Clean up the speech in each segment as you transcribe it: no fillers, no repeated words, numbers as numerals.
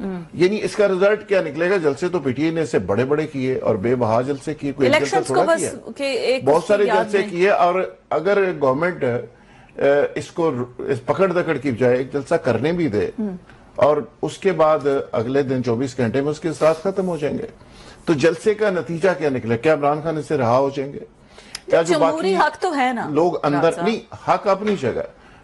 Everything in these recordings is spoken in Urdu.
یعنی اس کا رزلٹ کیا نکلے گا؟ جلسے تو پی ٹی آئی نے اسے بڑے بڑے کیے اور بے بہا جلسے کیے، کوئی جلسہ تھوڑا کیا، بہت سارے جلسے کیے. اور اگر گورنمنٹ اس کو پکڑ دکڑ کی بجائے ایک جلسہ کرنے بھی دے اور اس کے بعد اگلے دن 24 گھنٹے میں اس کے ساتھ ختم ہو جائیں گے، تو جلسے کا نتیجہ کیا نکلے؟ کیا عمران خان اس سے رہا ہو جائیں گے؟ کیا جو جمہوری حق تو ہے نا لوگ اندر نہیں، حق اپنی جگہ.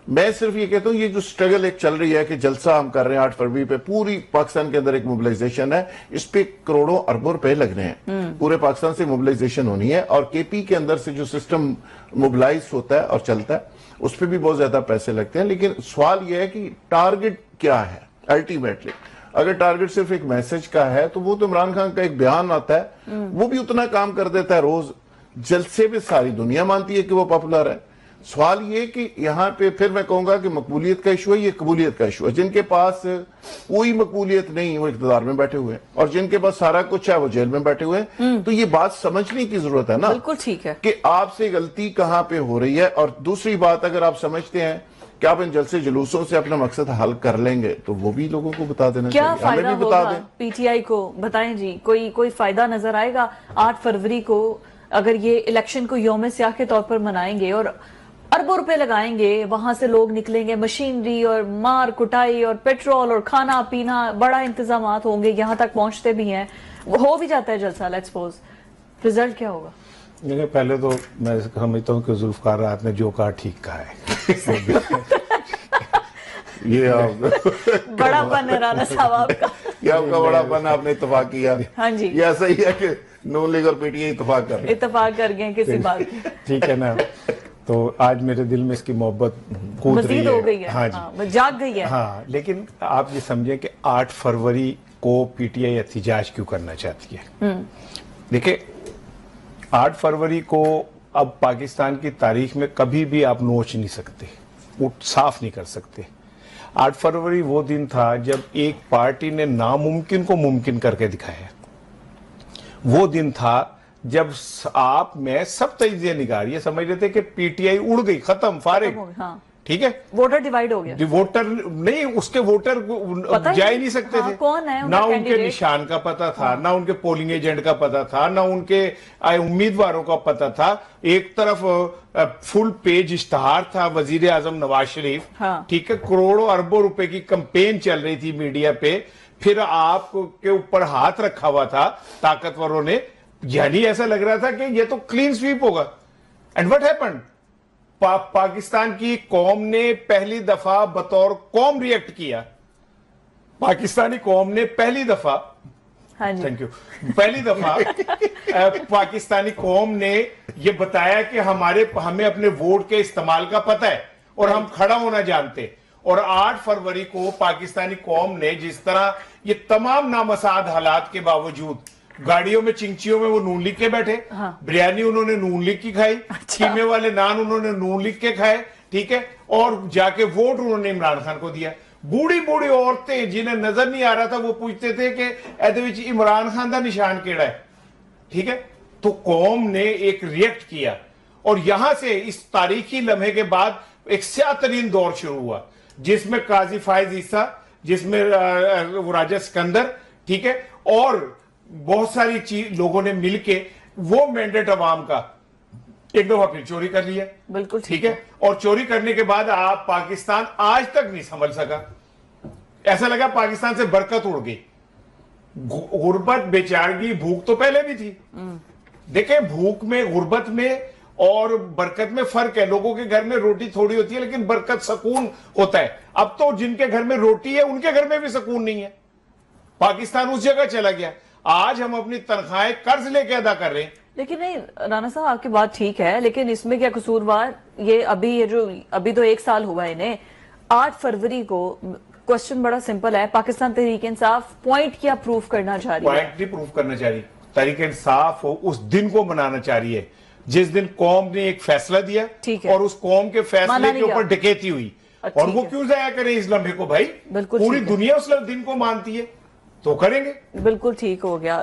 میں صرف یہ کہتا ہوں یہ جو سٹرگل ایک چل رہی ہے کہ جلسہ ہم کر رہے ہیں 8 فروری پہ، پوری پاکستان کے اندر ایک موبلائزیشن ہے، اس پہ کروڑوں اربوں روپے لگ رہے ہیں، پورے پاکستان سے موبلائزیشن ہونی ہے. اور کے پی کے اندر سے جو سسٹم موبلائز ہوتا ہے اور چلتا ہے اس پہ بھی بہت زیادہ پیسے لگتے ہیں. لیکن سوال یہ ہے کہ ٹارگٹ کیا ہے الٹیمیٹلی؟ اگر ٹارگٹ صرف ایک میسج کا ہے تو وہ تو عمران خان کا ایک بیان آتا ہے، وہ بھی اتنا کام کر دیتا ہے روز، جلسے پہ ساری دنیا مانتی ہے کہ وہ پاپولر ہے. سوال یہ کہ یہاں پہ پھر میں کہوں گا کہ مقبولیت کا ایشو ہے، یہ قبولیت کا ایشو ہے. جن کے پاس کوئی مقبولیت نہیں وہ اقتدار میں بیٹھے ہوئے ہیں، اور جن کے پاس سارا کچھ ہے وہ جیل میں بیٹھے ہوئے ہیں. تو یہ بات سمجھنے کی ضرورت ہے نا، بالکل ٹھیک ہے، کہ آپ سے غلطی کہاں پہ ہو رہی ہے. اور دوسری بات، اگر آپ سمجھتے ہیں کہ آپ ان جلسے جلوسوں سے اپنا مقصد حل کر لیں گے تو وہ بھی لوگوں کو بتا دینا کیا چاہیے. فائدہ ہمیں بھی بتا ہوگا دیں. پی ٹی آئی کو، بتائیں جی، کوئی فائدہ نظر آئے گا 8 فروری کو اگر یہ الیکشن کو یوم سیاہ کے طور پر منائیں گے اور اربوں روپے لگائیں گے، وہاں سے لوگ نکلیں گے، مشینری اور مار کٹائی اور پیٹرول اور کھانا پینا، بڑا انتظامات ہوں گے، یہاں تک پہنچتے بھی ہیں، ہو بھی جاتا ہے جلسہ، لیٹس سپوز، رزلٹ کیا ہوگا؟ دیکھیں، پہلے تو میں سمجھتا ہوں کہ ذوالفقار راحت نے جو کہا ٹھیک کہا ہے. یہ بڑا پن ہے رانا صاحب آپ کا، یہ آپ کا بڑا پن، آپ نے اتفاق کیا. ہاں جی، یہ ایسا ہی ہے کہ نون لیگ اور پی ٹی آئی اتفاق کر گئے کسی بات کی. ٹھیک ہے نا. تو آج میرے دل میں اس کی محبت کود رہی مزید ہو گئی ہے، ہاں جی، جاگ گئی ہے. ہاں، لیکن آپ یہ سمجھیں کہ 8 فروری کو پی ٹی آئی احتجاج کیوں کرنا چاہتی ہے؟ دیکھیں، 8 فروری کو اب پاکستان کی تاریخ میں کبھی بھی آپ نوچ نہیں سکتے، صاف نہیں کر سکتے. 8 فروری وہ دن تھا جب ایک پارٹی نے ناممکن کو ممکن کر کے دکھایا. وہ دن تھا جب آپ میں سب تجزیہ نگار یہ سمجھ رہے تھے کہ پی ٹی آئی اڑ گئی، ختم، فارغ. ٹھیک ہے، ووٹر ڈیوائیڈ ہو گیا، ووٹر نہیں، اس کے ووٹر جا ہی نہیں سکتے تھے. نہ ان کے نشان کا پتہ تھا، نہ ان کے پولنگ ایجنٹ کا پتہ تھا، نہ ان کے امیدواروں کا پتہ تھا. ایک طرف فل پیج اشتہار تھا وزیر اعظم نواز شریف، ٹھیک ہے، کروڑوں اربوں روپے کی کمپین چل رہی تھی میڈیا پہ، پھر آپ کے اوپر ہاتھ رکھا ہوا تھا طاقتوروں نے. یعنی ایسا لگ رہا تھا کہ یہ تو کلین سویپ ہوگا. And what happened? پاکستان کی قوم نے پہلی دفعہ بطور قوم ریئیکٹ کیا. پاکستانی قوم نے پہلی دفعہ، تھینک یو، پہلی دفعہ پاکستانی قوم نے یہ بتایا کہ ہمیں اپنے ووٹ کے استعمال کا پتہ ہے اور ہم کھڑا ہونا جانتے. اور 8 فروری کو پاکستانی قوم نے جس طرح یہ تمام نامساعد حالات کے باوجود گاڑیوں میں چنچیوں میں وہ نون لیگ کے بیٹھے، بریانی انہوں نے نون لیگ کی کھائی، قیمے والے نان انہوں نے نون لیگ کے کھائے، ٹھیک ہے، اور جا کے ووٹ انہوں نے عمران خان کو دیا. بوڑھی بوڑھی عورتیں جنہیں نظر نہیں آ رہا تھا وہ پوچھتے تھے کہ ایدے وچ عمران خان دا نشان کیڑا ہے. ٹھیک ہے، تو قوم نے ایک ریئیکٹ کیا اور یہاں سے اس تاریخی لمحے کے بعد ایک سیاہ ترین دور شروع ہوا جس میں قاضی فائز عیسیٰ، جس میں راجہ سکندر، ٹھیک ہے، اور بہت ساری لوگوں نے مل کے وہ مینڈیٹ عوام کا ایک دفعہ پھر چوری کر لیا. بالکل ٹھیک ہے، اور چوری کرنے کے بعد آپ پاکستان آج تک نہیں سنبھل سکا. ایسا لگا پاکستان سے برکت اڑ گئی. غربت، بیچارگی، بھوک تو پہلے بھی تھی. دیکھیں، بھوک میں، غربت میں اور برکت میں فرق ہے. لوگوں کے گھر میں روٹی تھوڑی ہوتی ہے لیکن برکت، سکون ہوتا ہے. اب تو جن کے گھر میں روٹی ہے ان کے گھر میں بھی سکون نہیں ہے. پاکستان اس جگہ چلا گیا. آج ہم اپنی تنخواہیں قرض لے کے ادا کر رہے ہیں. لیکن نہیں رانا صاحب، آپ کی بات ٹھیک ہے، لیکن اس میں کیا قصوروار یہ ابھی تو 1 سال ہوا ہے انہیں. 8 فروری کو کوسچن بڑا سمپل ہے، پاکستان تحریک انصاف پوائنٹ کیا پروف کرنا چاہ رہی ہے؟ پوائنٹ نہیں پروف کرنا چاہ رہی. تحریک انصاف اس دن کو منانا چاہ رہی ہے جس دن قوم نے ایک فیصلہ دیا اور اس قوم کے فیصلے کے اوپر ڈکیتی ہوئی. اور وہ کیوں ضائع کریں اس لمحے کو بھائی؟ پوری دنیا اس دن کو مانتی ہے تو کریں گے. بالکل ٹھیک ہو گیا.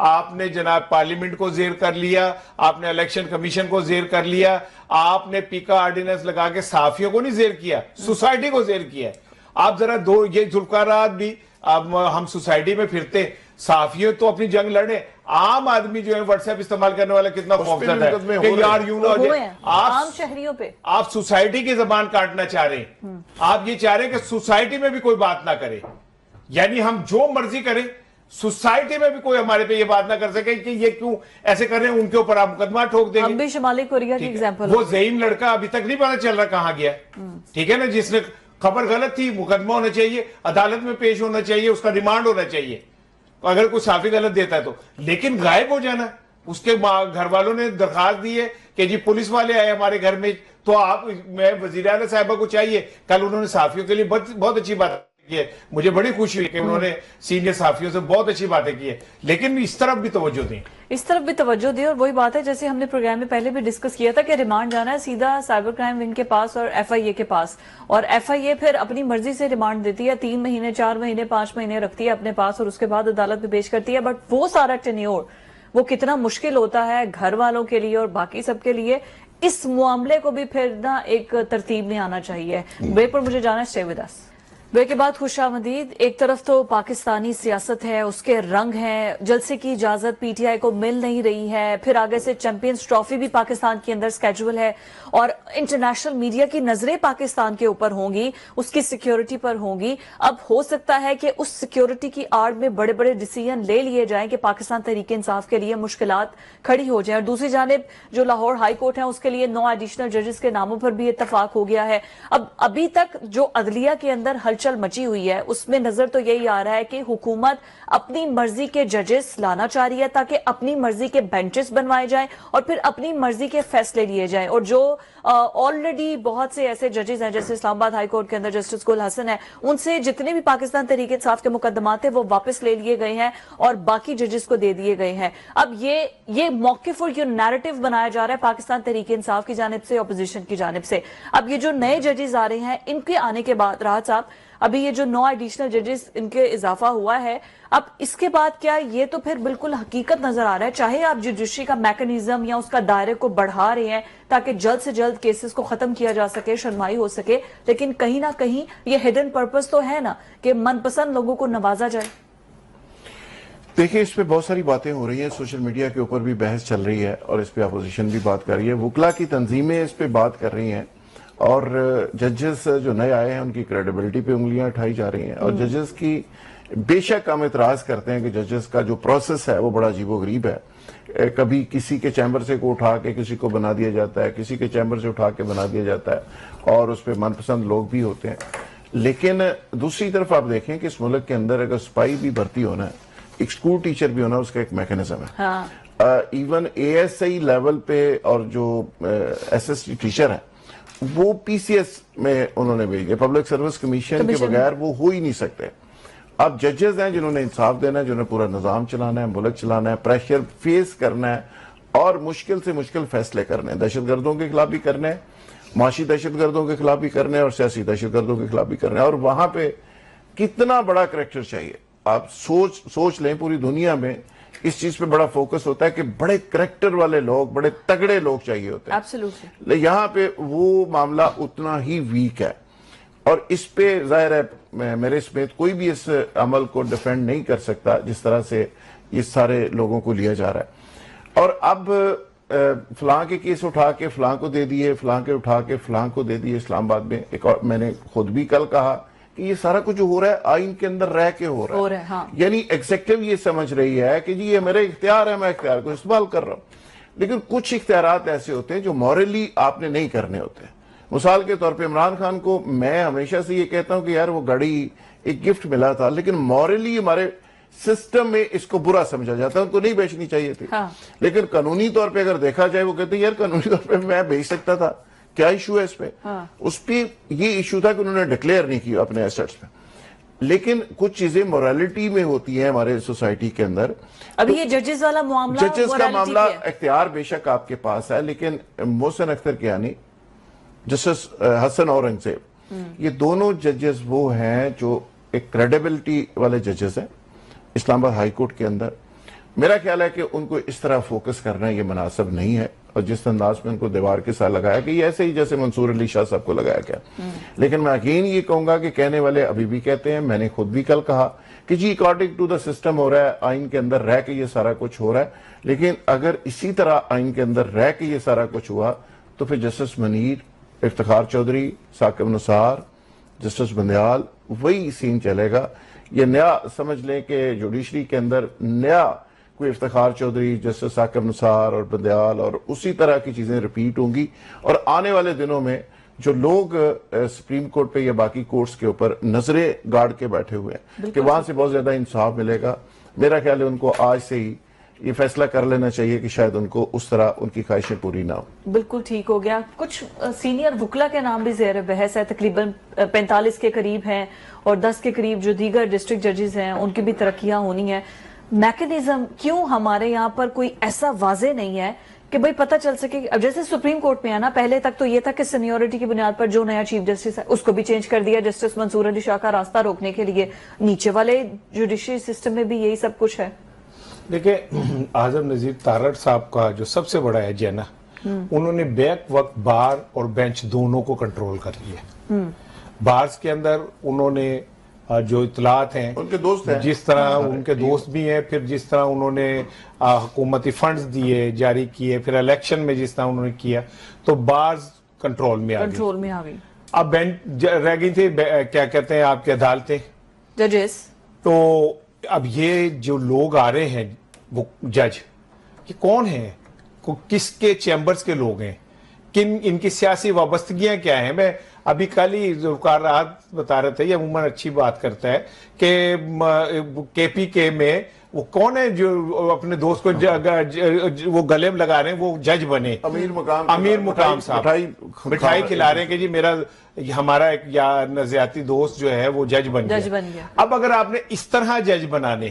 آپ نے جناب پارلیمنٹ کو زیر کر لیا, آپ نے الیکشن کمیشن کو زیر کر لیا, آپ نے پیکا آرڈیننس لگا کے صحافیوں کو نہیں زیر کیا, سوسائٹی کو زیر کیا. آپ ذرا یہ ذوالفقار بھی, اب ہم سوسائٹی میں پھرتے, صحافیوں تو اپنی جنگ لڑے, عام آدمی جو ہے واٹس ایپ استعمال کرنے والا کتنا خوفزدہ ہے کہ یار یوں نہ ہو جائے. عام شہریوں پہ آپ سوسائٹی کی زبان کاٹنا چاہ رہے ہیں, آپ یہ چاہ رہے ہیں کہ سوسائٹی میں بھی کوئی بات نہ کرے, یعنی ہم جو مرضی کریں سوسائٹی میں بھی کوئی ہمارے پہ یہ بات نہ کر سکے کہ یہ کیوں ایسے کر رہے ہیں, ان کے اوپر آپ مقدمہ ٹھوک دیں گے. ہم بھی شمالی کوریا کی ایگزامپل, وہ زعیم لڑکا ابھی تک نہیں پتا چل رہا کہاں گیا, ٹھیک ہے نا, جس نے خبر غلط تھی, مقدمہ ہونا چاہیے, عدالت میں پیش ہونا چاہیے, اس کا ریمانڈ ہونا چاہیے اگر کوئی صحافی غلط دیتا ہے تو, لیکن غائب ہو جانا. اس کے گھر والوں نے درخواست دی ہے کہ جی پولیس والے آئے ہمارے گھر میں, تو آپ, میں وزیر اعلیٰ صاحبہ کو چاہیے, کل انہوں نے صحافیوں کے لیے بہت اچھی بات کی ہے, مجھے بڑی خوشی ہوئی کہ انہوں نے سینئر صحافیوں سے بہت اچھی باتیں کی ہے, لیکن اس طرف بھی توجہ دیں, اس طرف بھی توجہ دی. اور وہی بات ہے جیسے ہم نے پروگرام میں پہلے بھی ڈسکس کیا تھا کہ ریمانڈ جانا ہے سیدھا سائبر کرائم ونگ کے پاس اور ایف آئی اے کے پاس, اور ایف آئی اے پھر اپنی مرضی سے ریمانڈ دیتی ہے, 3 مہینے 4 مہینے 5 مہینے رکھتی ہے اپنے پاس, اور اس کے بعد عدالت میں پیش کرتی ہے. بٹ وہ سارا ٹینیور وہ کتنا مشکل ہوتا ہے گھر والوں کے لیے اور باقی سب کے لیے, اس معاملے کو بھی پھر نا ایک ترتیب میں آنا چاہیے. بریک پر مجھے جانا ہے, اسٹے ود اس. بریک کے بعد خوش آمدید. ایک طرف تو پاکستانی سیاست ہے, اس کے رنگ ہیں, جلسے کی اجازت پی ٹی آئی کو مل نہیں رہی ہے, پھر آگے سے چیمپئنز ٹرافی بھی پاکستان کے اندر سکیجول ہے, اور انٹرنیشنل میڈیا کی نظریں پاکستان کے اوپر ہوں گی, اس کی سیکیورٹی پر ہوں گی. اب ہو سکتا ہے کہ اس سیکیورٹی کی آڑ میں بڑے بڑے ڈیسیژن لے لیے جائیں کہ پاکستان تحریک انصاف کے لیے مشکلات کھڑی ہو جائیں. اور دوسری جانب جو لاہور ہائی کورٹ ہے, اس کے لیے 9 ایڈیشنل ججز کے ناموں پر بھی اتفاق ہو گیا ہے. اب ابھی تک جو عدلیہ کے اندر ہلچل مچی ہوئی ہے, اس میں نظر تو یہی آ رہا ہے کہ حکومت اپنی مرضی کے ججز لانا چاہ رہی ہے تاکہ اپنی مرضی کے بینچز بنوائے جائیں اور پھر اپنی مرضی کے فیصلے لیے جائیں. اور جو آلریڈی بہت سے ایسے ججز ہیں جیسے اسلام آباد ہائی کورٹ کے اندر جسٹس گل حسن ہے, ان سے جتنے بھی پاکستان تحریک انصاف کے مقدمات ہیں وہ واپس لے لیے گئے ہیں اور باقی ججز کو دے دیے گئے ہیں. اب یہ موقف اور یہ نیریٹو بنایا جا رہا ہے پاکستان تحریک انصاف کی جانب سے, اپوزیشن کی جانب سے. اب یہ جو نئے ججز آ رہے ہیں, ان کے آنے کے بعد راحت صاحب, ابھی یہ جو 9 ایڈیشنل ججز ان کے اضافہ ہوا ہے, اب اس کے بعد کیا یہ تو پھر بالکل حقیقت نظر آ رہا ہے, چاہے آپ جوڈیشری کا میکنزم یا اس کا دائرے کو بڑھا رہے ہیں تاکہ جلد سے جلد کیسز کو ختم کیا جا سکے, شرمائی ہو سکے, لیکن کہیں نہ کہیں یہ ہڈن پرپس تو ہے نا کہ من پسند لوگوں کو نوازا جائے. دیکھیں, اس پہ بہت ساری باتیں ہو رہی ہیں, سوشل میڈیا کے اوپر بھی بحث چل رہی ہے اور اس پہ اپوزیشن بھی بات کر رہی ہے, وکلا کی تنظیمیں اس پہ بات کر رہی ہیں, اور ججز جو نئے آئے ہیں ان کی کریڈیبلٹی پہ انگلیاں اٹھائی جا رہی ہیں. اور ججز کی بے شک ہم اعتراض کرتے ہیں کہ ججز کا جو پروسیس ہے وہ بڑا عجیب و غریب ہے. کبھی کسی کے چیمبر سے کو اٹھا کے کسی کو بنا دیا جاتا ہے, کسی کے چیمبر سے اٹھا کے بنا دیا جاتا ہے, اور اس پہ من پسند لوگ بھی ہوتے ہیں. لیکن دوسری طرف آپ دیکھیں کہ اس ملک کے اندر اگر سپاہی بھی بھرتی ہونا ہے, ایک سکول ٹیچر بھی ہونا, اس کا ایک میکنزم ہے. Even A S I level پہ اور جو ایس ایس ٹی ٹیچر ہیں وہ پی سی ایس میں انہوں نے بھیج دیا, پبلک سروس کمیشن کے بغیر وہ ہو ہی نہیں سکتے. اب ججز ہیں جنہوں نے انصاف دینا ہے, جنہوں نے پورا نظام چلانا ہے, ملک چلانا ہے, پریشر فیس کرنا ہے اور مشکل سے مشکل فیصلے کرنے ہیں, دہشت گردوں کے خلاف بھی کرنے ہیں, معاشی دہشت گردوں کے خلاف بھی کرنے ہیں, اور سیاسی دہشت گردوں کے خلاف بھی کرنے ہیں. اور وہاں پہ کتنا بڑا کریکٹر چاہیے, آپ سوچ لیں, پوری دنیا میں اس چیز پہ بڑا فوکس ہوتا ہے کہ بڑے کریکٹر والے لوگ, بڑے تگڑے لوگ چاہیے ہوتے ہیں. یہاں پہ وہ معاملہ اتنا ہی ویک ہے, اور اس پہ ظاہر ہے میرے سمیت کوئی بھی اس عمل کو ڈیفینڈ نہیں کر سکتا جس طرح سے یہ سارے لوگوں کو لیا جا رہا ہے. اور اب فلاں کے کیس اٹھا کے فلاں کو دے دیے, فلاں کے اٹھا کے فلاں کو دے دیے. اسلام آباد میں ایک اور میں نے خود بھی کل کہا کہ یہ سارا کچھ جو ہو رہا ہے آئین کے اندر رہ کے ہو رہا ہے. ہاں. یعنی ایگزیکٹو یہ سمجھ رہی ہے کہ جی یہ میرے اختیار ہے, میں اختیار کو استعمال کر رہا ہوں. لیکن کچھ اختیارات ایسے ہوتے ہیں جو مورلی آپ نے نہیں کرنے ہوتے. مثال کے طور پہ عمران خان کو میں ہمیشہ سے یہ کہتا ہوں کہ یار وہ گھڑی ایک گفٹ ملا تھا, لیکن مورلی ہمارے سسٹم میں اس کو برا سمجھا جاتا ہے, ان کو نہیں بیچنی چاہیے تھی. لیکن قانونی طور پہ اگر دیکھا جائے وہ کہتے ہیں یار قانونی طور پہ میں بیچ سکتا تھا, کیا ایشو ہے اس پہ. اس پہ یہ ایشو تھا کہ انہوں نے ڈکلیئر نہیں کیا اپنے ایسٹس پہ. لیکن کچھ چیزیں موریلٹی میں ہوتی ہیں ہمارے سوسائٹی کے اندر. ابھی یہ ججز والا معاملہ, ججز کا معاملہ اختیار بے شک آپ کے پاس ہے, لیکن محسن اختر کیانی, جسٹس حسن اورنگزیب, یہ دونوں ججز وہ ہیں جو ایک کریڈیبلٹی والے ججز ہیں اسلام آباد ہائی کورٹ کے اندر. میرا خیال ہے کہ ان کو اس طرح فوکس کرنا یہ مناسب نہیں ہے، اور جس انداز میں ان کو دیوار کے ساتھ لگایا کہ یہ ایسے ہی جیسے منصور علی شاہ صاحب کو لگایا گیا۔ لیکن میں یقین یہ کہوں گا کہ کہنے والے ابھی بھی کہتے ہیں، میں نے خود بھی کل کہا کہ جی اکارڈنگ ٹو دا سسٹم ہو رہا ہے، آئین کے اندر رہ کے یہ سارا کچھ ہو رہا ہے، لیکن اگر اسی طرح آئین کے اندر رہ کے یہ سارا کچھ ہوا تو پھر جسٹس منیر، افتخار چودھری، ثاقب نثار، جسٹس بندیال، وہی سین چلے گا۔ یہ نیا سمجھ لیں کہ جوڈیشری کے اندر نیا کوئی افتخار چودھری، جسٹس ثاقب نثار اور بندیال اور اسی طرح کی چیزیں ریپیٹ ہوں گی، اور آنے والے دنوں میں جو لوگ سپریم کورٹ پہ یا باقی کورٹس کے اوپر نظریں گاڑ کے بیٹھے ہوئے ہیں کہ وہاں سے بہت زیادہ انصاف ملے گا، میرا خیال ہے ان کو آج سے ہی یہ فیصلہ کر لینا چاہیے کہ شاید ان کو اس طرح ان کی خواہشیں پوری نہ ہوں۔ بالکل ٹھیک ہو گیا۔ کچھ سینئر وکلا کے نام بھی زیر بحث ہے، تقریباً 45 کے قریب ہیں، اور 10 کے قریب جو دیگر ڈسٹرکٹ ججز ہیں ان کی بھی ترقیاں ہونی ہیں۔ میکنزم کیوں ہمارے یہاں پر کوئی ایسا واضح نہیں ہے کہ بھئی پتہ چل سکے؟ اب جیسے سپریم کورٹ میں ہے نا، پہلے تک تو یہ تھا کہ سینیورٹی کی بنیاد پر جو نیا چیف جسٹس ہے اس کو بھی چینج کر دیا جسٹس منصور علی شاہ کا راستہ روکنے کے لیے۔ نیچے والے جوڈیشری سسٹم میں بھی یہی سب کچھ ہے۔ دیکھیں، اعظم نذیر تارڑ صاحب کا جو سب سے بڑا ایج ہے نا، انہوں نے بیک وقت بار اور بینچ دونوں کو کنٹرول کر لیا۔ بارز کے اندر انہوں نے جو اطلاعات ہیں، ان کے دوست ہیں، جس طرح ان کے دوست بھی ہیں، پھر جس طرح انہوں نے حکومتی فنڈز دیے، جاری کیے، پھر الیکشن میں جس طرح انہوں نے کیا، تو بارز کنٹرول میں آ گئی۔ اب بینچ رہ گئی تھی، کیا کہتے ہیں آپ کی عدالتیں، ججز۔ تو اب یہ جو لوگ آ رہے ہیں وہ جج، یہ کون ہیں، کس کے چیمبرز کے لوگ ہیں، ان کی سیاسی وابستگیاں کیا ہیں؟ میں ابھی کل ہی ذوالفقار راحت بتا رہے تھے، یہ عموماً اچھی بات کرتا ہے کہ کے پی کے میں وہ کون ہے جو اپنے دوست کو وہ گلے میں لگا رہے ہیں، وہ جج بنے، امیر مقام صاحب مٹھائی کھلا رہے ہیں کہ جی ہمارا ایک نظریاتی دوست جو ہے وہ جج بن گیا۔ اب اگر آپ نے اس طرح جج بنانے،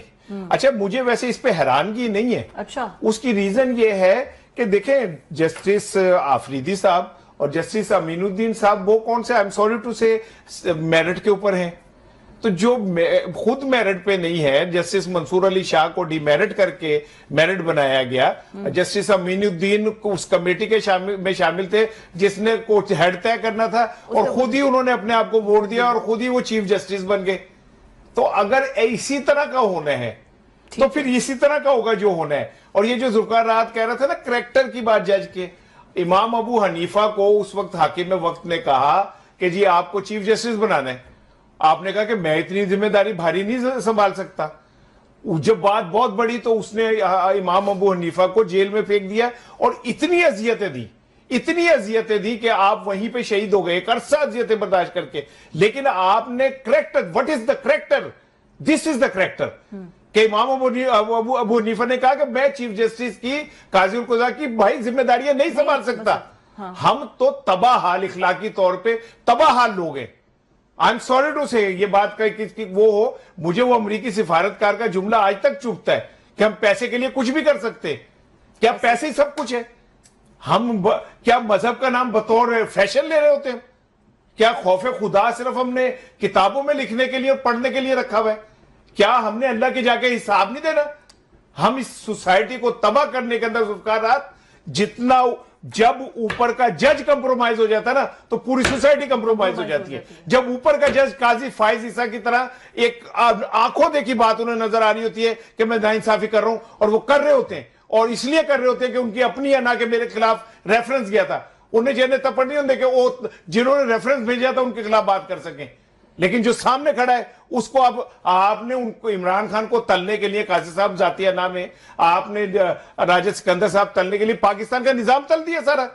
اچھا مجھے ویسے اس پہ حیرانگی نہیں ہے، اس کی ریزن یہ ہے کہ دیکھیں جسٹس آفریدی صاحب اور جسٹس امین الدین صاحب، وہ کون سے I'm sorry to say merit کے اوپر ہیں، تو جو خود میرٹ پہ نہیں ہے، جسٹس منصور علی شاہ کو ڈی میرٹ کر کے میرٹ بنایا گیا، جسٹس امین الدین اس کمیٹی کے میں شامل تھے جس نے کچھ ہیڈ طے کرنا تھا، اور خود ہی انہوں نے اپنے آپ کو ووٹ دیا اور خود ہی وہ چیف جسٹس بن گئے۔ تو اگر اسی طرح کا ہونا ہے تو پھر اسی طرح کا ہوگا جو ہونا ہے۔ اور یہ جو ذوالفقار راحت کہہ رہا تھا نا کریکٹر کی بات جج کے، امام ابو حنیفہ کو اس وقت حاکم وقت نے کہا کہ جی آپ کو چیف جسٹس بنانا ہے، آپ نے کہا کہ میں اتنی ذمہ داری بھاری نہیں سنبھال سکتا۔ جب بات بہت بڑی تو اس نے امام ابو حنیفہ کو جیل میں پھینک دیا، اور اتنی اذیتیں دی کہ آپ وہیں پہ شہید ہو گئے، ایک عرصہ اذیتیں برداشت کر کے۔ لیکن آپ نے character, what is the corrector? This is the corrector. کہ امام ابو حنیفہ نے کہا کہ میں چیف جسٹس کی، قاضی القضاء کی بھائی ذمہ داریاں نہیں سنبھال سکتا، ہم تو تباہ حال، اخلاقی طور پہ تباہ حال لوگ ہیں۔ I'm sorry to say، یہ بات کہ وہ ہو، مجھے وہ امریکی سفارتکار کا جملہ آج تک چبھتا ہے کہ ہم پیسے کے لیے کچھ بھی کر سکتے، کیا پیسے ہی سب کچھ ہے؟ ہم کیا مذہب کا نام بطور فیشن لے رہے ہوتے ہیں؟ کیا خوف خدا صرف ہم نے کتابوں میں لکھنے کے لیے اور پڑھنے کے لیے رکھا ہوا ہے؟ کیا ہم نے اللہ کی جا کے حساب نہیں دینا؟ ہم اس سوسائٹی کو تباہ کرنے کے اندر ذوالفقار راحت، جتنا جب اوپر کا جج کمپرومائز ہو جاتا ہے نا تو پوری سوسائٹی کمپرومائز ہو جاتی ہے۔ جب اوپر کا جج قاضی فائز عیسیٰ کی طرح ایک آنکھوں دیکھی بات انہیں نظر آ رہی ہوتی ہے کہ میں ناانصافی کر رہا ہوں، اور وہ کر رہے ہوتے ہیں، اور اس لیے کر رہے ہوتے ہیں کہ ان کی اپنی انا کے میرے خلاف ریفرنس گیا تھا، انہیں جینے تپڑ نہیں ہوتے کہ وہ جنہوں نے ریفرنس بھیجا تھا ان کے خلاف بات کر سکیں۔ لیکن جو سامنے کھڑا ہے اس کو اب آپ نے ان کو عمران خان کو تلنے کے لیے، قاضی صاحب ذاتیہ نام ہے، آپ نے راجد سکندر صاحب تلنے کے لیے پاکستان کا نظام تل دیا، سارا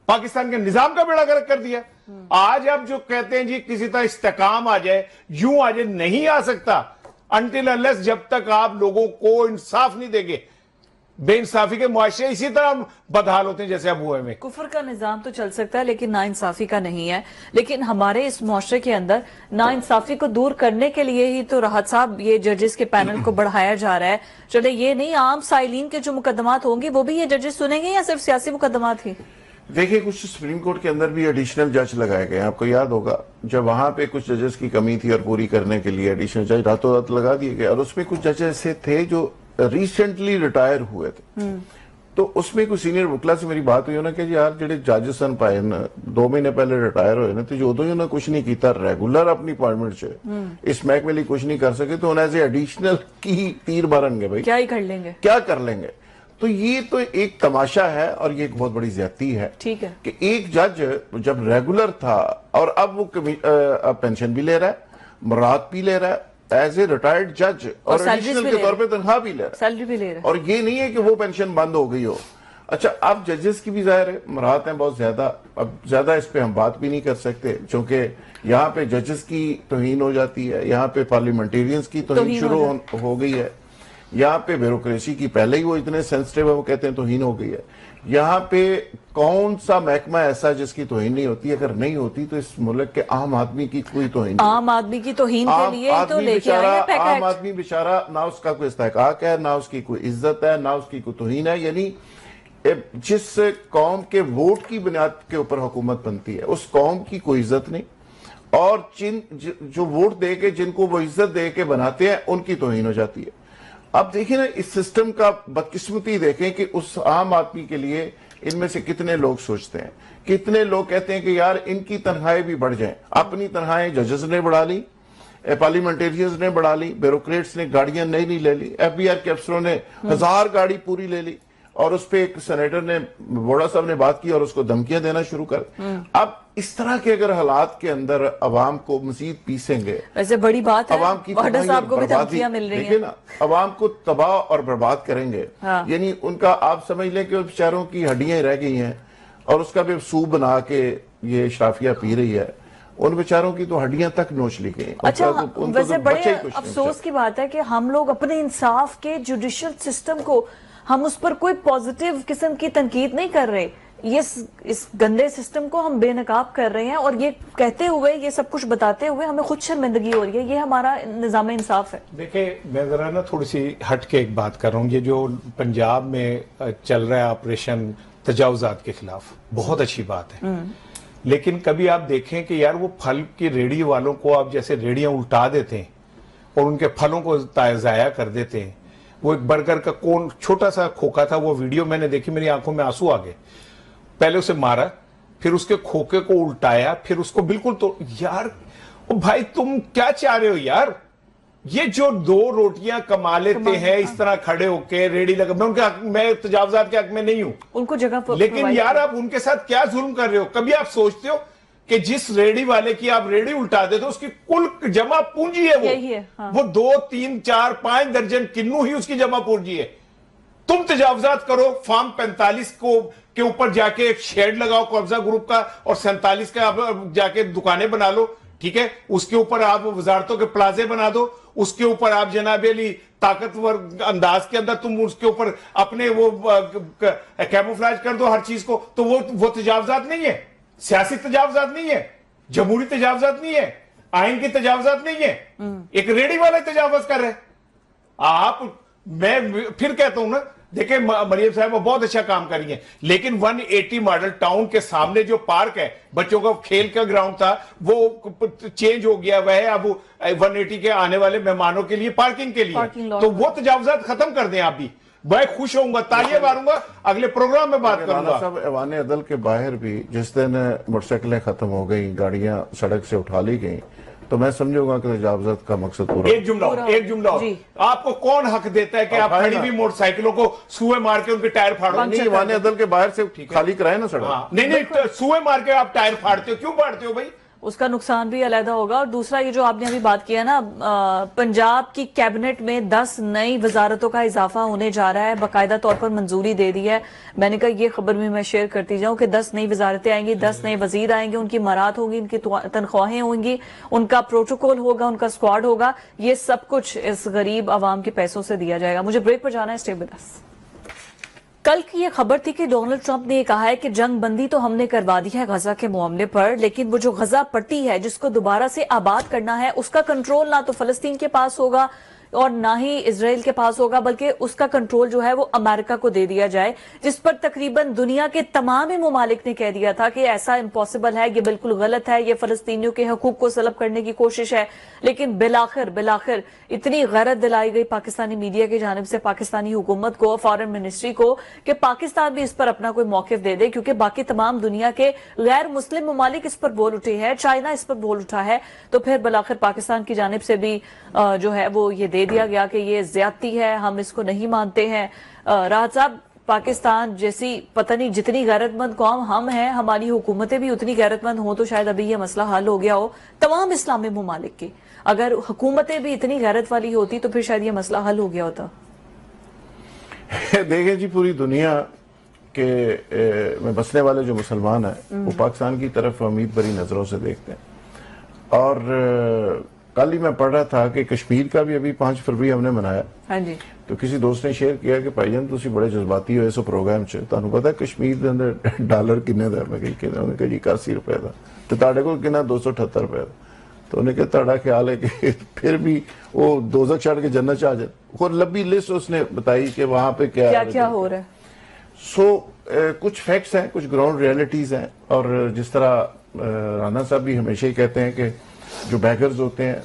پاکستان کے نظام کا بیڑا گرک کر دیا۔ آج آپ جو کہتے ہیں جی کسی طرح استحکام آ جائے، یوں آ جائے، نہیں آ سکتا until unless جب تک آپ لوگوں کو انصاف نہیں دیں گے۔ بے انصافی کے معاشرے اسی طرح بدحال ہوتے ہیں جیسے اب ہوئے میں۔ کفر کا نظام تو چل سکتا ہے لیکن ناانصافی کا نہیں ہے۔ لیکن ہمارے اس معاشرے کے اندر ناانصافی کو دور کرنے کے لیے ہی تو راحت صاحب یہ ججز کے پینل کو بڑھایا جا رہا ہے۔ چلے یہ نہیں، عام سائلین کے جو مقدمات ہوں گے وہ بھی یہ ججز سنیں گے یا صرف سیاسی مقدمات ہی؟ دیکھیں کچھ سپریم کورٹ کے اندر بھی ایڈیشنل جج لگائے گئے ہیں، آپ کو یاد ہوگا جب وہاں پہ کچھ ججز کی کمی تھی اور پوری کرنے کے لیے ایڈیشنل جج راتوں رات لگا دیے گئے، اور اس میں کچھ جج ایسے تھے جو ریسنٹلی ریٹائر ہوئے تھے تو اس میں کوئی سینئر وکلا سے میری بات ہوئی نا کہ یار جڑے جج سن پائے نا 2 مہینے پہلے ریٹائر ہوئے نا تو جو ادو انہوں نے کچھ نہیں کیتا ریگولر اپنی اپوائنٹمنٹ سے اس محکمے لیے کچھ نہیں کر سکے تو انہیں ایسے ایڈیشنل کی تیر مارن گے بھائی کیا ہی کر لیں گے کیا کر لیں گے. تو یہ تو ایک تماشا ہے اور یہ ایک بہت بڑی زیادتی ہے ٹھیک ہے کہ ایک جج جب ریگولر تھا اور اب وہ پینشن بھی لے رہا ہے مراحت بھی لے رہا ہے ایز اے ریٹائرڈ جج اور ایڈیشنل کے طور پہ تنخواہ بھی لے رہا ہے سیلری بھی لے رہا ہے اور یہ نہیں ہے کہ وہ پینشن بند ہو گئی ہو. اچھا اب ججز کی بھی ظاہر ہے مراحت ہیں بہت زیادہ اب زیادہ اس پہ ہم بات بھی نہیں کر سکتے چونکہ یہاں پہ ججز کی توہین ہو جاتی ہے یہاں پہ پارلیمنٹیرینز کی توہین شروع ہو گئی ہے یہاں پہ بیوروکریسی کی پہلے ہی وہ اتنے سینسٹیو ہے وہ کہتے ہیں توہین ہو گئی ہے. یہاں پہ کون سا محکمہ ایسا جس کی توہین نہیں ہوتی اگر نہیں ہوتی تو اس ملک کے عام آدمی کی کوئی توہین نہیں. عام آدمی کی توہین کے لیے تو لے کے آئے ہیں پیکٹ. عام آدمی بیچارہ نہ اس کا کوئی استحقاق ہے نہ اس کی کوئی عزت ہے نہ اس کی کوئی توہین ہے. یعنی جس قوم کے ووٹ کی بنیاد کے اوپر حکومت بنتی ہے اس قوم کی کوئی عزت نہیں اور جو ووٹ دے کے جن کو وہ عزت دے کے بناتے ہیں ان کی توہین ہو جاتی ہے. اب دیکھیں نا اس سسٹم کا بدقسمتی دیکھیں کہ اس عام آدمی کے لیے ان میں سے کتنے لوگ سوچتے ہیں کتنے لوگ کہتے ہیں کہ یار ان کی تنخواہیں بھی بڑھ جائیں. اپنی تنخواہیں ججز نے بڑھا لی پارلیمنٹیرینز نے بڑھا لی بیوروکریٹس نے گاڑیاں نئی لے لی ایف بی آر کے افسروں نے 1000 گاڑی پوری لے لی اور اس پہ ایک سینیٹر نے ووڑا صاحب نے بات کی اور اس کو دھمکیاں دینا شروع کر. اب اس طرح کے اگر حالات کے اندر عوام کو مزید پیسیں گے ویسے بڑی بات ہے عوام کی ووڑا صاحب کو بھی دھمکیاں مل رہی ہیں نا عوام کو تباہ اور برباد کریں گے. یعنی ان کا آپ سمجھ لیں کہ بیچاروں کی ہڈیاں رہ گئی ہیں اور اس کا بھی سوپ بنا کے یہ اشرافیہ پی رہی ہے ان بیچاروں کی تو ہڈیاں تک نوچ لی گئی. اچھا ویسے بڑے افسوس کی بات ہے کہ ہم لوگ اپنے انصاف کے جوڈیشل سسٹم کو ہم اس پر کوئی پازیٹیو قسم کی تنقید نہیں کر رہے اس گندے سسٹم کو ہم بے نقاب کر رہے ہیں اور یہ کہتے ہوئے یہ سب کچھ بتاتے ہوئے ہمیں خود شرمندگی ہو رہی ہے. یہ ہمارا نظام انصاف ہے. دیکھیں میں ذرا نا تھوڑی سی ہٹ کے ایک بات کر رہا ہوں. یہ جو پنجاب میں چل رہا ہے آپریشن تجاوزات کے خلاف بہت اچھی بات ہے لیکن کبھی آپ دیکھیں کہ یار وہ پھل کی ریڑھی والوں کو آپ جیسے ریڑھیاں الٹا دیتے ہیں اور ان کے پھلوں کو ضائع کر دیتے ہیں. وہ ایک برگر کا کون چھوٹا سا کھوکا تھا وہ ویڈیو میں نے دیکھی میری آنکھوں میں آنسو آ گئے. پہلے اسے مارا پھر اس کے کھوکے کو الٹایا پھر اس کو بالکل تو یار بھائی تم کیا چاہ رہے ہو یار. یہ جو 2 روٹیاں کما لیتے ہیں اس طرح کھڑے ہو کے ریڑھی لگا میں تجاوزات کے حق میں نہیں ہوں ان کو جگہ لیکن یار آپ ان کے ساتھ کیا ظلم کر رہے ہو. کبھی آپ سوچتے ہو کہ جس ریڑھی والے کی آپ ریڑھی الٹا دے تو اس کی کل جمع پونجی ہے وہ 2 3 4 5 درجن کنو ہی اس کی جمع پونجی ہے. تم تجاوزات کرو فارم 45 کے اوپر جا کے ایک شیڈ لگاؤ قبضہ گروپ کا اور 47 کا جا کے دکانیں بنا لو ٹھیک ہے. اس کے اوپر آپ وزارتوں کے پلازے بنا دو اس کے اوپر آپ جناب علی طاقتور انداز کے اندر تم اس کے اوپر اپنے وہ کیموفلاج کر دو ہر چیز کو تو وہ تجاوزات نہیں ہے. سیاسی تجاوزات نہیں ہے جمہوری تجاوزات نہیں ہے آئین کی تجاوزات نہیں ہے. ایک ریڑھی والا تجاوز کر رہے آپ. میں پھر کہتا ہوں نا دیکھیں مریم صاحب وہ بہت اچھا کام کری ہیں لیکن 180 ماڈل ٹاؤن کے سامنے جو پارک ہے بچوں کا کھیل کا گراؤنڈ تھا وہ چینج ہو گیا وہ ہے اب 180 کے آنے والے مہمانوں کے لیے پارکنگ کے لیے تو وہ تجاوزات ختم کر دیں. آپ بھی میں خوش ہوں گا تالیاں ماروں گا اگلے پروگرام میں بات کروں گا. صاحب ایوان عدل کے باہر بھی جس دن موٹر سائیکلیں ختم ہو گئی گاڑیاں سڑک سے اٹھا لی گئیں تو میں سمجھوں گا کہ تجاوزات کا مقصد پورا. ایک جملہ آپ کو کون حق دیتا ہے کہ آپ کھڑی ہوئی موٹر سائیکلوں کو سوئے مار کے ان کے ٹائر پھاڑو. نہیں ایوان عدل کے باہر سے خالی کرائے نا سڑک. نہیں سوئے مار کے آپ ٹائر پھاڑتے ہو کیوں پھاڑتے ہو بھائی. اس کا نقصان بھی علیحدہ ہوگا. اور دوسرا یہ جو آپ نے ابھی بات کیا نا پنجاب کی کیبنٹ میں 10 نئی وزارتوں کا اضافہ ہونے جا رہا ہے باقاعدہ طور پر منظوری دے دی ہے. میں نے کہا یہ خبر بھی میں شیئر کرتی جاؤں کہ 10 نئی وزارتیں آئیں گی 10 نئے وزیر آئیں گے ان کی مراعات ہوگی ان کی تنخواہیں ہوں گی ان کا پروٹوکول ہوگا ان کا اسکواڈ ہوگا. یہ سب کچھ اس غریب عوام کے پیسوں سے دیا جائے گا. مجھے بریک پر جانا ہے اسٹے ود اس. کل کی یہ خبر تھی کہ ڈونلڈ ٹرمپ نے یہ کہا ہے کہ جنگ بندی تو ہم نے کروا دی ہے غزہ کے معاملے پر لیکن وہ جو غزہ پٹی ہے جس کو دوبارہ سے آباد کرنا ہے اس کا کنٹرول نہ تو فلسطین کے پاس ہوگا اور نہ ہی اسرائیل کے پاس ہوگا، بلکہ اس کا کنٹرول جو ہے وہ امریکہ کو دے دیا جائے، جس پر تقریباً دنیا کے تمام ہی ممالک نے کہہ دیا تھا کہ ایسا امپاسبل ہے، یہ بالکل غلط ہے، یہ فلسطینیوں کے حقوق کو سلب کرنے کی کوشش ہے۔ لیکن بلاخر اتنی غیرت دلائی گئی پاکستانی میڈیا کی جانب سے پاکستانی حکومت کو، فارن منسٹری کو، کہ پاکستان بھی اس پر اپنا کوئی موقف دے دے، کیونکہ باقی تمام دنیا کے غیر مسلم ممالک اس پر بول اٹھے ہیں، چائنا اس پر بول اٹھا ہے، تو پھر بلاخر پاکستان کی جانب سے بھی جو ہے وہ یہ دے دیا گیا کہ یہ زیادتی ہے، ہم اس کو نہیں مانتے ہیں۔ راحت صاحب، پاکستان جیسی پتہ نہیں جتنی غیرت مند قوم ہم ہیں، ہماری حکومتیں بھی اتنی غیرت مند ہوں تو شاید ابھی یہ مسئلہ حل ہو گیا ہو تمام اسلامی ممالک کی۔ اگر حکومتیں بھی اتنی غیرت والی ہوتی تو پھر شاید یہ مسئلہ حل ہو گیا ہوتا۔ دیکھیں جی، پوری دنیا کے میں بسنے والے جو مسلمان ہیں وہ پاکستان کی طرف امید بری نظروں سے دیکھتے ہیں، اور کل ہی میں پڑھ رہا تھا کہ کشمیر کا بھی ابھی 5 فروری ہم نے منایا۔ ہاں جی۔ تو کسی دوست نے شیئر کیا کہ بھائی جان تسی بڑے جذباتی ہوئے سو پروگرام چ، تانوں پتہ کشمیر دے اندر ڈالر کنے دا؟ میں کہ انہوں نے کہا جی 81 روپے دا، تو تاڑے کو کنا 278 روپے دا۔ تو انہوں نے کہا تاڑا خیال ہے کہ پھر بھی وہ دوزخ چھڑ کے جنت چاہ جائے۔ اور لمبی لسٹ اس نے بتائی کہ وہاں پہ کیا ہو رہا ہے۔ سو کچھ فیکٹس ہیں، کچھ گراؤنڈ ریئلٹیز ہیں، اور جس طرح رانا صاحب بھی ہمیشہ ہی کہتے ہیں کہ جو بیگرز ہوتے ہیں،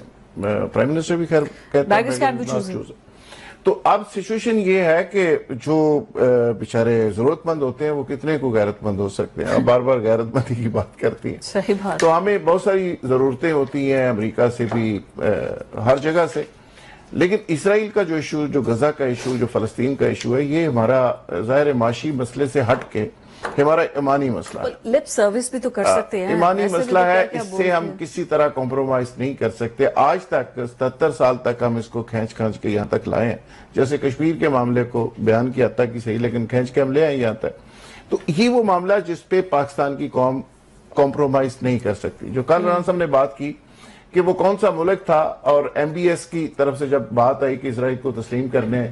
پرائم منسٹر بھی خیر کہتے ہیں، تو اب سچویشن یہ ہے کہ جو بیچارے ضرورت مند ہوتے ہیں وہ کتنے کو غیرت مند ہو سکتے ہیں؟ اب بار بار غیرت مندی کی بات کرتی ہیں۔ صحیح بات۔ تو ہمیں بہت ساری ضرورتیں ہوتی ہیں امریکہ سے بھی، ہر جگہ سے، لیکن اسرائیل کا جو ایشو، جو غزہ کا ایشو، جو فلسطین کا ایشو ہے، یہ ہمارا ظاہر معاشی مسئلے سے ہٹ کے ہمارا ایمانی مسئلہ ہے۔ لپ سروس بھی تو کر سکتے ہیں، ایمانی مسئلہ ہے، اس سے ہم کسی طرح کمپرومائز نہیں کر سکتے۔ آج تک 77 سال تک ہم اس کو کھینچ کے یہاں تک لائے ہیں، جیسے کشمیر کے معاملے کو بیان کیا تک ہی صحیح، لیکن کھینچ کے ہم لے آئے یہاں تک۔ تو یہ وہ معاملہ جس پہ پاکستان کی قوم کمپرومائز نہیں کر سکتی۔ جو کل رانا صاحب نے بات کی کہ وہ کون سا ملک تھا، اور ایم بی ایس کی طرف سے جب بات آئی کہ اسرائیل کو تسلیم کرنے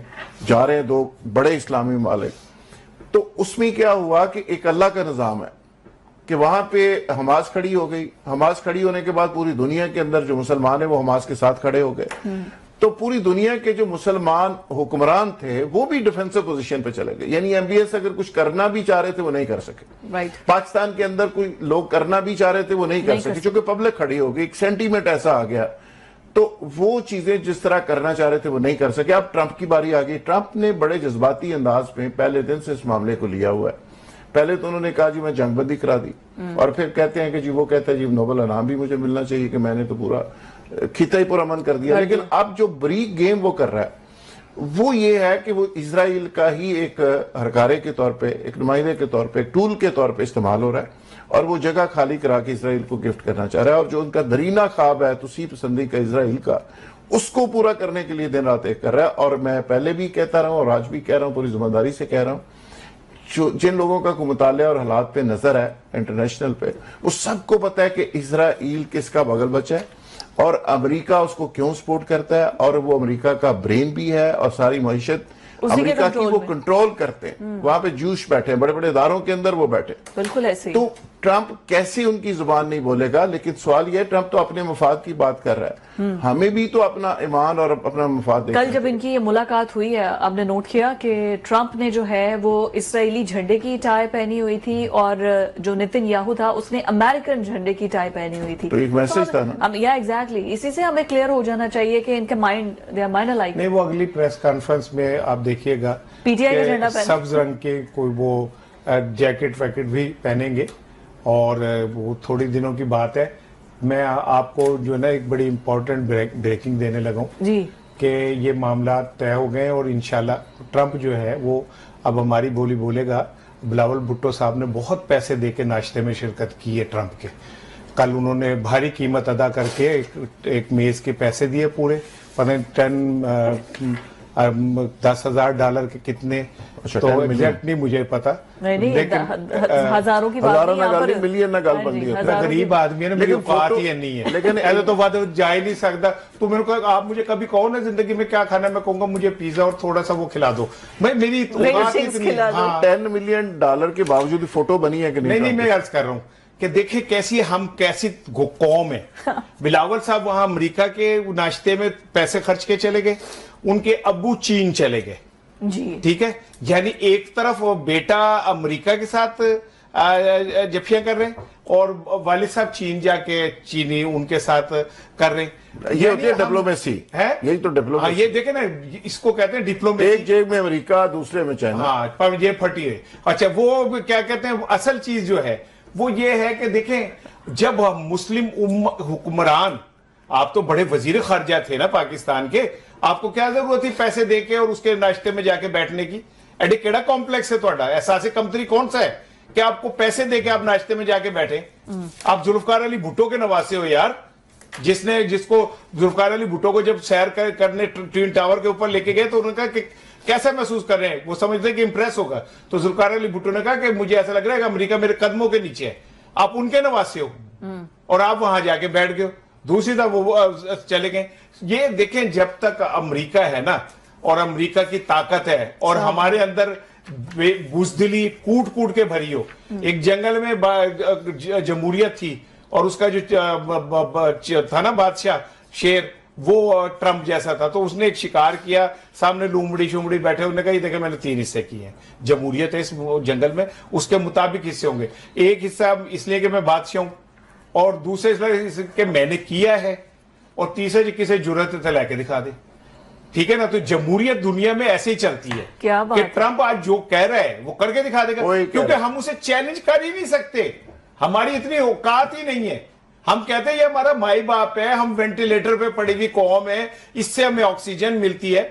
جا رہے ہیں 2 بڑے اسلامی ممالک، تو اس میں کیا ہوا کہ ایک اللہ کا نظام ہے کہ وہاں پہ حماس کھڑی ہو گئی، حماس کھڑی ہونے کے بعد پوری دنیا کے اندر جو مسلمان ہیں وہ حماس کے ساتھ کھڑے ہو گئے، تو پوری دنیا کے جو مسلمان حکمران تھے وہ بھی ڈیفنسو پوزیشن پہ چلے گئے۔ یعنی ایم بی ایس اگر کچھ کرنا بھی چاہ رہے تھے وہ نہیں کر سکے، پاکستان کے اندر کوئی لوگ کرنا بھی چاہ رہے تھے وہ نہیں کر سکے، چونکہ پبلک کھڑی ہو گئی، ایک سینٹیمنٹ ایسا آ گیا، تو وہ چیزیں جس طرح کرنا چاہ رہے تھے وہ نہیں کر سکے۔ اب ٹرمپ کی باری آ گئی، ٹرمپ نے بڑے جذباتی انداز میں پہلے دن سے اس معاملے کو لیا ہوا ہے۔ پہلے تو انہوں نے کہا جی میں جنگ بندی کرا دی، اور پھر کہتے ہیں کہ جی وہ کہتا ہے جی نوبل انعام بھی مجھے ملنا چاہیے کہ میں نے تو پورا خطہ ہی پورا من کر دیا۔ لیکن اب جو بریک گیم وہ کر رہا ہے وہ یہ ہے کہ وہ اسرائیل کا ہی ایک ہرکارے کے طور پہ، ایک نمائندے کے طور پہ، ایک ٹول کے طور پہ استعمال ہو رہا ہے، اور وہ جگہ خالی کرا کے اسرائیل کو گفٹ کرنا چاہ رہا ہے، اور جو ان کا درینہ خواب ہے توسیع پسندی کا اسرائیل کا، اس کو پورا کرنے کے لیے دن رات ایک کر رہا ہے۔ اور میں پہلے بھی کہتا رہا ہوں اور آج بھی کہہ رہا ہوں، پوری ذمہ داری سے کہہ رہا ہوں، جن لوگوں کا کوئی مطالعہ اور حالات پہ نظر ہے انٹرنیشنل پہ، وہ سب کو پتہ ہے کہ اسرائیل کس کا بغل بچہ ہے، اور امریکہ اس کو کیوں سپورٹ کرتا ہے، اور وہ امریکہ کا برین بھی ہے، اور ساری معیشت امریکہ کی وہ کنٹرول کرتے ہیں۔ وہاں پہ جوش بیٹھے ہیں، بڑے بڑے اداروں کے اندر وہ بیٹھے، بالکل ایسے ہی۔ تو ٹرمپ کیسے ان کی زبان نہیں بولے گا؟ لیکن سوال یہ، ٹرمپ تو اپنے مفاد کی بات کر رہا ہے، ہمیں بھی تو اپنا ایمان اور اپنا مفاد دیکھنا۔ کل جب ان کی یہ ملاقات ہوئی ہے، آپ نے نوٹ کیا کہ ٹرمپ نے جو ہے وہ اسرائیلی جھنڈے کی ٹائی پہنی ہوئی تھی، اور جو نتن یاہو تھا اس نے امریکن جھنڈے کی ٹائی پہنی ہوئی تھی۔ تو ایک میسج تھا نا، یا ایگزیکٹلی، اسی سے ہمیں کلیئر ہو جانا چاہیے کہ ان کے مائنڈ الائک نہیں۔ وہ اگلی پریس کانفرنس میں آپ دیکھیے گا پی ٹی آئی کا جھنڈا پہنے، سبز رنگ کے کوئی وہ جیکٹ ویکٹ بھی پہنیں گے، اور وہ تھوڑی دنوں کی بات ہے۔ میں آپ کو جو ہے نا ایک بڑی امپورٹنٹ بریکنگ دینے لگا ہوں جی، کہ یہ معاملات طے ہو گئے، اور انشاءاللہ ٹرمپ جو ہے وہ اب ہماری بولی بولے گا۔ بلاول بھٹو صاحب نے بہت پیسے دے کے ناشتے میں شرکت کی ہے ٹرمپ کے، کل انہوں نے بھاری قیمت ادا کر کے ایک میز کے پیسے دیے پورے، پتہ نہیں $10,000 کے کتنے، تو ایگزیکٹ نہیں مجھے پتا، ہزاروں کی بات نہیں، ملین نہ گل بندی ہے، غریب آدمی ہے نا، میری اوقات ہی نہیں ہے، لیکن ایسا تو بات جا ہی نہیں سکتا۔ تو میرے کو آپ مجھے کبھی کہو نا زندگی میں کیا کھانا ہے، میں کہوں گا مجھے پیزا اور تھوڑا سا وہ کھلا دو، میری اوقات اتنی۔ $10 ملین کے باوجود فوٹو بنی ہے کہ نہیں؟ نہیں، میں عرض کر رہا ہوں کہ دیکھیں کیسی قوم ہے. بلاول صاحب وہاں امریکہ کے ناشتے میں پیسے خرچ کے چلے گئے, ان کے ابو چین چلے گئے جی, ٹھیک ہے, یعنی ایک طرف وہ بیٹا امریکہ کے ساتھ جفیاں کر رہے ہیں اور والد صاحب چین جا کے چینی ان کے ساتھ کر رہے ہیں. یہ ہوتی ہے ڈپلومیسی ہے, یہی تو ڈپلومیسی. یہ دیکھیں نا, اس کو کہتے ہیں ڈپلومیسی. ایک جیب میں امریکہ, دوسرے میں چائنا. ہاں, پر یہ پھٹی ہے. اچھا, وہ کیا کہتے ہیں, اصل چیز جو ہے وہ یہ ہے کہ دیکھیں, جب مسلم حکمران, آپ تو بڑے وزیر خارجہ تھے نا پاکستان کے, آپ کو کیا ضرورت تھی پیسے دے کے اور اس کے ناشتے میں جا کے بیٹھنے کی؟ ایڈی کیڑا کمپلیکس ہے تھوڑا, احساس کمتری کون سا ہے کہ آپ کو پیسے دے کے آپ ناشتے میں جا کے بیٹھے؟ آپ ذوالفقار علی بھٹو کے نواسے ہو یار, جس کو ذوالفقار علی بھٹو کو جب سیر کرنے ٹوین ٹاور کے اوپر لے کے گئے تو انہوں نے کہا کہ کیسا محسوس کر رہے ہیں, وہ سمجھتے ہیں کہ امپریس ہوگا. تو ذوالفقار علی بھٹو نے کہا کہ مجھے ایسا لگ رہا ہے کہ امریکہ میرے قدموں کے نیچے ہے. آپ ان کے نواسے ہو اور آپ وہاں جا کے بیٹھ گئے. دوسری طرف وہ چلے گئے. یہ دیکھیں, جب تک امریکہ ہے نا اور امریکہ کی طاقت ہے اور ہمارے اندر بزدلی کوٹ کے بھری ہو. ایک جنگل میں جمہوریت تھی اور اس کا جو تھا نا بادشاہ شیر, وہ ٹرمپ جیسا تھا, تو اس نے ایک شکار کیا, سامنے لومڑی شومڑی بیٹھے, انہوں نے کہا یہ دیکھیں میں نے 3 حصے کیے ہیں, جمہوریت ہے اس جنگل میں, اس کے مطابق حصے ہوں گے. ایک حصہ اس لیے کہ میں بادشاہ ہوں, اور دوسرے اس لیے کہ میں نے کیا ہے, اور تیسرے کسی جرأت ہے لا کے دکھا دے. ٹھیک ہے نا, تو جمہوریت دنیا میں ایسے ہی چلتی ہے کہ ٹرمپ آج جو کہہ رہا ہے وہ کر کے دکھا دے گا, کیونکہ ہم اسے چیلنج کر ہی نہیں سکتے, ہماری اتنی اوقات ہی نہیں ہے. ہم کہتے ہیں یہ ہمارا مائی باپ ہے, ہم وینٹیلیٹر پہ پڑی ہوئی قوم ہے, اس سے ہمیں آکسیجن ملتی ہے.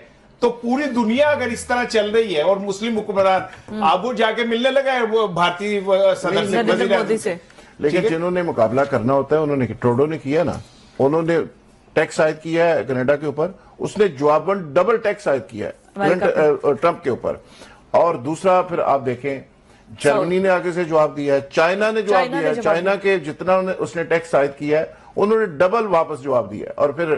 تو پوری دنیا اگر اس طرح چل رہی ہے اور مسلم حکمران اب وہ جا کے ملنے لگا ہے وہ بھارتی صدر سے, لیکن جنہوں نے مقابلہ کرنا ہوتا ہے, انہوں نے ٹروڈو نے کیا نا, انہوں نے ٹیکس عائد کیا ہے کینیڈا کے اوپر, اس نے جواباً ڈبل ٹیکس عائد کیا ہے ٹرمپ کے اوپر. اور دوسرا پھر آپ دیکھیں جرمنی نے آگے سے جواب دیا ہے, چائنا نے جواب دیا ہے, چائنا کے جتنا اس نے ٹیکس عائد کیا ہے انہوں نے ڈبل واپس جواب دیا ہے. اور پھر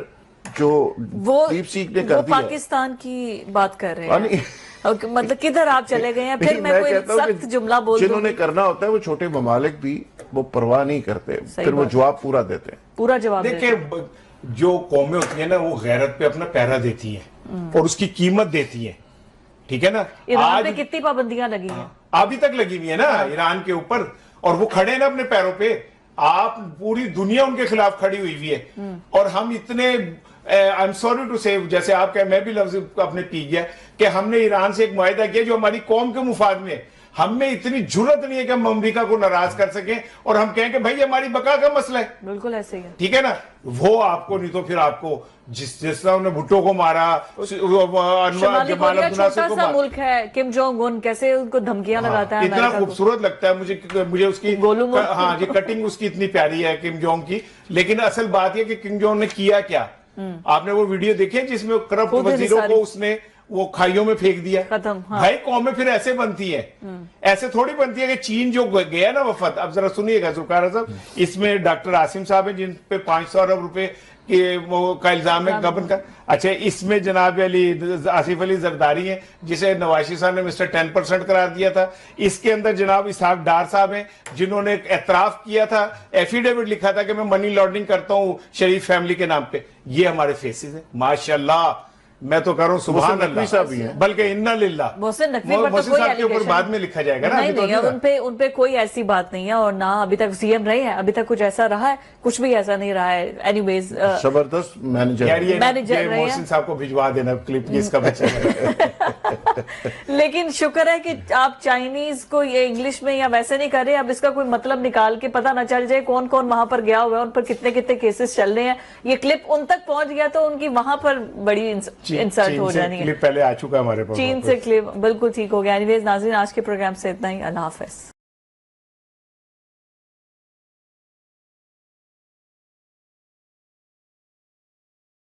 جو ڈیپ سیک نے کر دیا, پاکستان کی بات کر رہے ہیں, مطلب کدھر آپ چلے گئے ہیں؟ پھر میں کوئی سخت جملہ بول دوں, جنہوں نے کرنا ہوتا ہے وہ چھوٹے ممالک بھی وہ پرواہ نہیں کرتے, پھر وہ جواب پورا دیتے ہیں, پورا جواب. دیکھیں جو قومیں ہوتی ہیں نا وہ غیرت پہ اپنا پہرا دیتی ہیں اور اس کی قیمت دیتی ہیں. ٹھیک ہے نا, ایران پہ کتنی پابندیاں لگی ہیں, ابھی تک لگی ہوئی ہیں نا ایران کے اوپر, اور وہ کھڑے نا اپنے پیروں پہ. آپ پوری دنیا ان کے خلاف کھڑی ہوئی ہے, اور ہم اتنے I'm sorry to say, جیسے آپ کہیں, میں بھی لفظ اپنے پی گیا کہ ہم نے ایران سے ایک معاہدہ کیا جو ہماری قوم کے مفاد میں. ہم میں اتنی جرت نہیں ہے کہ ہم امریکہ کو ناراض کر سکیں اور ہم کہیں کہ بھائی ہماری بقا کا مسئلہ ہے. بالکل ایسے ہی ہے, ٹھیک ہے نا, وہ آپ کو نہیں تو پھر آپ کو جس طرح انہوں نے بھٹو کو مارا, شمالی کوریا چھوٹا سا ملک ہے, کم جونگ ان کیسے ان کو دھمکیاں لگاتا ہے, اتنا خوبصورت لگتا ہے مجھے اس کی, ہاں جی, کٹنگ اس کی اتنی پیاری ہے کم جونگ کی. لیکن اصل بات یہ کہ کم جونگ نے کیا کیا, آپ نے وہ ویڈیو دیکھی جس میں کرپٹ وزیروں کو اس نے وہ کھائیوں میں پھینک دیا. بھائی قومیں پھر ایسے بنتی ہے, ایسے تھوڑی بنتی ہے کہ چین جو گیا نا وفد. اب ذرا سنیے گا ذوالفقار صاحب, اس میں ڈاکٹر عاصم صاحب ہیں جن پہ 500 ارب روپے کا الزام ہے گبن کا. اچھا, اس میں جناب آصف علی زرداری ہیں جسے نواز شریف صاحب نے مسٹر 10% قرار دیا تھا. اس کے اندر جناب اسحاق ڈار صاحب ہیں جنہوں نے اعتراف کیا تھا, ایفیڈیوٹ لکھا تھا کہ میں منی لانڈرنگ کرتا ہوں شریف فیملی کے نام پہ. یہ ہمارے فیسز ہیں ماشاءاللہ, میں تو کہہ رہا ہوں سبحان اللہ, بلکہ انا للہ. محسن نقوی پر تو کوئی کے اوپر بعد میں لکھا جائے گا نا, نہیں, ان پہ کوئی ایسی بات نہیں ہے, اور نہ ابھی تک سی ایم رہے ہیں, ابھی تک کچھ ایسا رہا ہے, کچھ بھی ایسا نہیں رہا ہے. اینی ویز زبردست مینیجر محسن صاحب کو بھجوا دینا کلپ اس کا بچہ. لیکن شکر ہے کہ آپ چائنیز کو یہ انگلش میں یا ویسے نہیں کر رہے, اب اس کا کوئی مطلب نکال کے پتہ نہ چل جائے کون کون وہاں پر گیا ہوا ہے, ان پر کتنے کتنے کیسز چل رہے ہیں. یہ کلپ ان تک پہنچ گیا تو ان کی وہاں پر بڑی انسلٹ ہو جانی ہے. کلپ پہلے آ چکا ہمارے پاس, چین سے کلپ بالکل ٹھیک ہو گیا. اینی ویز ناظرین, آج کے پروگرام سے اتنا ہی, اللہ حافظ.